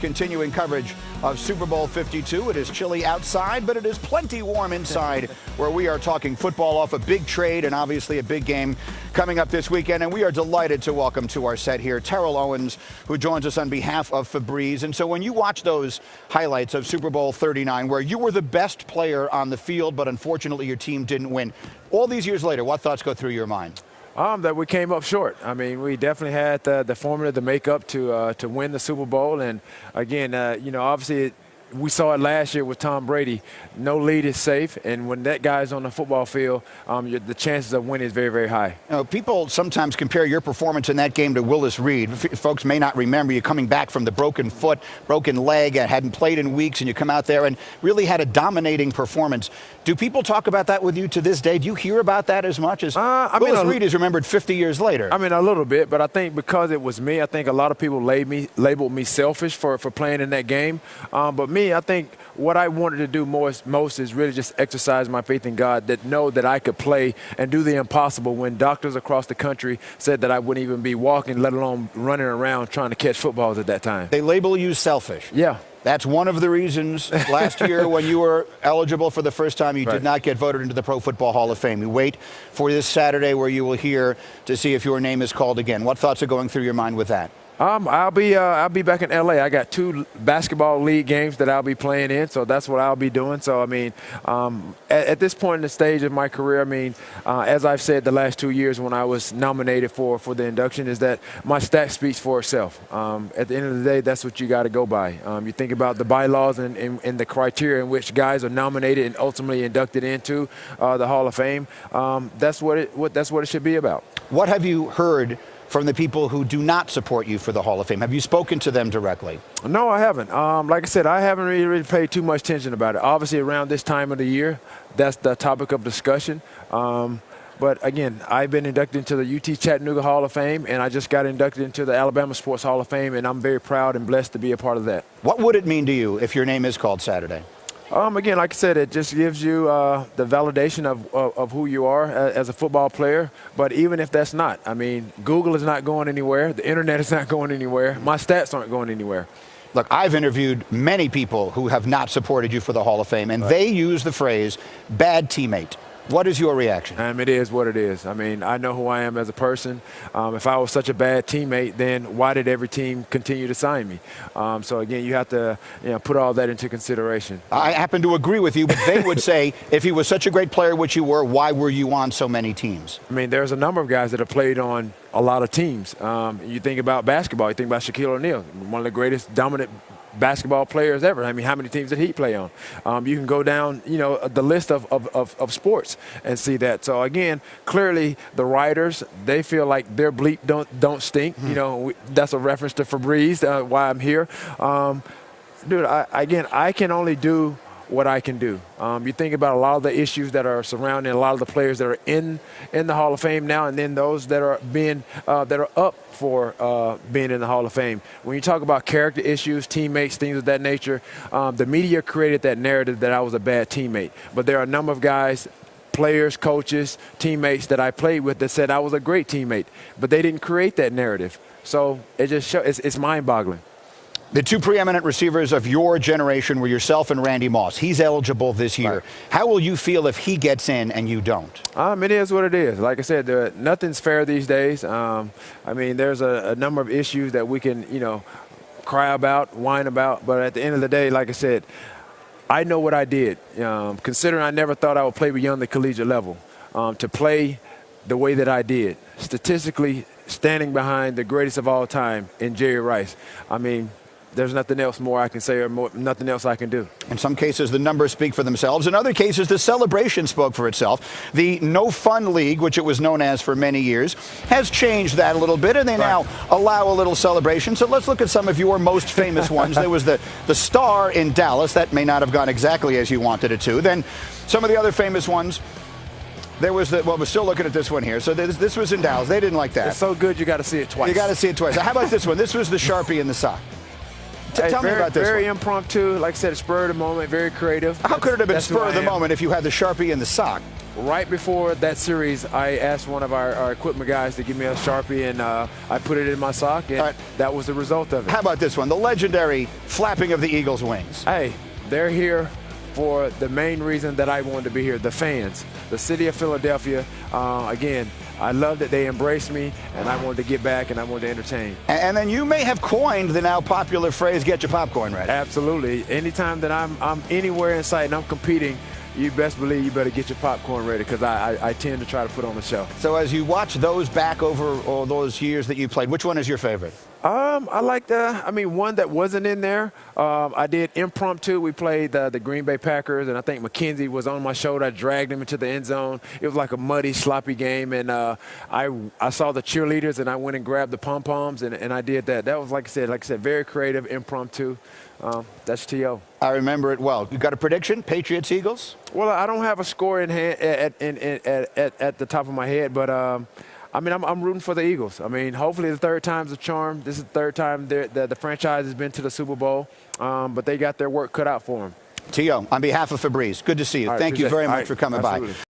continuing coverage of Super Bowl 52. It is chilly outside, but it is plenty warm inside where we are talking football off a big trade and obviously a big game coming up this weekend. And we are delighted to welcome to our set here Terrell Owens, who joins us on behalf of Febreze. And so when you watch those highlights of Super Bowl 39, where you were the best player on the field, but unfortunately your team didn't win, all these years later, what thoughts go through your mind? That we came up short. I mean, we definitely had the formula, the makeup to win the Super Bowl. And again, obviously we saw it last year with Tom Brady. No lead is safe, and when that guy's on the football field, the chances of winning is very, very high. People sometimes compare your performance in that game to Willis Reed. Folks may not remember you coming back from the broken foot, broken leg, and hadn't played in weeks, and you come out there and really had a dominating performance. Do people talk about that with you to this day? Do you hear about that as much as Willis Reed is remembered 50 years later? I mean, a little bit, but I think because it was me, I think a lot of people labeled me selfish for playing in that game. But me, I think what I wanted to do most is really just exercise my faith in God, that know that I could play and do the impossible when doctors across the country said that I wouldn't even be walking, let alone running around trying to catch footballs at that time. They label you selfish. Yeah. That's one of the reasons last year when you were eligible for the first time, you did not get voted into the Pro Football Hall of Fame. You wait for this Saturday where you will hear to see if your name is called again. What thoughts are going through your mind with that? I'll be back in L.A. I got 2 basketball league games that I'll be playing in, so that's what I'll be doing. So, I mean, at this point in the stage of my career, I mean, as I've said the last 2 years when I was nominated for the induction, is that my stat speaks for itself. At the end of the day, that's what you got to go by. You think about the bylaws and the criteria in which guys are nominated and ultimately inducted into the Hall of Fame. That's what it should be about. What have you heard from the people who do not support you for the Hall of Fame? Have you spoken to them directly? No, I haven't. Like I said, I haven't really paid too much attention about it. Obviously, around this time of the year, that's the topic of discussion. But again, I've been inducted into the UT Chattanooga Hall of Fame, and I just got inducted into the Alabama Sports Hall of Fame, and I'm very proud and blessed to be a part of that. What would it mean to you if your name is called Saturday? Again, like I said, it just gives you the validation of who you are as a football player. But even if that's not, I mean, Google is not going anywhere. The internet is not going anywhere. My stats aren't going anywhere. Look, I've interviewed many people who have not supported you for the Hall of Fame, and they use the phrase bad teammate. What is your reaction? It is what it is. I mean, I know who I am as a person. If I was such a bad teammate, then why did every team continue to sign me? So, again, you have to put all that into consideration. I happen to agree with you, but they would say, if he was such a great player, which you were, why were you on so many teams? I mean, there's a number of guys that have played on a lot of teams. You think about basketball. You think about Shaquille O'Neal, one of the greatest dominant basketball players ever. I mean, how many teams did he play on? You can go down, the list of sports and see that. So again, clearly the writers, they feel like their bleep don't stink. That's a reference to Febreze, why I'm here. Dude, I can only do what I can do. You think about a lot of the issues that are surrounding a lot of the players that are in the Hall of Fame now, and then those that are up for being in the Hall of Fame. When you talk about character issues, teammates, things of that nature, the media created that narrative that I was a bad teammate. But there are a number of guys, players, coaches, teammates that I played with that said I was a great teammate, but they didn't create that narrative. So it just shows, it's mind-boggling. The 2 preeminent receivers of your generation were yourself and Randy Moss. He's eligible this year. Right. How will you feel if he gets in and you don't? It is what it is. Like I said, nothing's fair these days. I mean, there's a number of issues that we can, cry about, whine about. But at the end of the day, like I said, I know what I did. Considering I never thought I would play beyond the collegiate level, to play the way that I did, statistically standing behind the greatest of all time in Jerry Rice. I mean, there's nothing else more I can say or nothing else I can do. In some cases, the numbers speak for themselves. In other cases, the celebration spoke for itself. The No Fun League, which it was known as for many years, has changed that a little bit, and they now allow a little celebration. So let's look at some of your most famous ones. There was the Star in Dallas. That may not have gone exactly as you wanted it to. Then some of the other famous ones. There was we're still looking at this one here. So this was in Dallas. They didn't like that. It's so good you got to see it twice. You got to see it twice. How about this one? This was the Sharpie in the sock. Tell me about this Very one. impromptu. Like I said, spur of the moment, very creative. How could it have been spur of the moment if you had the Sharpie in the sock? right before that series, I asked one of our equipment guys to give me a Sharpie, and I put it in my sock, and that was the result of it. How about this one? The legendary flapping of the Eagles' wings. Hey, they're here for the main reason that I wanted to be here, the fans, the city of Philadelphia. Again, I love that they embraced me, and I wanted to get back, and I wanted to entertain. And then you may have coined the now popular phrase, get your popcorn ready. Absolutely. Anytime that I'm anywhere in sight and I'm competing, you best believe you better get your popcorn ready, because I tend to try to put on a show. So as you watch those back over all those years that you played, which one is your favorite? I like one that wasn't in there. I did impromptu. We played the Green Bay Packers, and I think McKenzie was on my shoulder. I dragged him into the end zone. It was like a muddy, sloppy game, and I saw the cheerleaders, and I went and grabbed the pom-poms, and I did that. That was, like I said, very creative, impromptu. That's T.O. I remember it well. You got a prediction? Patriots, Eagles? Well, I don't have a score in hand at the top of my head, but I'm rooting for the Eagles. Hopefully the third time's a charm. This is the third time the franchise has been to the Super Bowl, but they got their work cut out for them. T.O., on behalf of Fabrice, good to see you. Right, Thank you very much for coming by.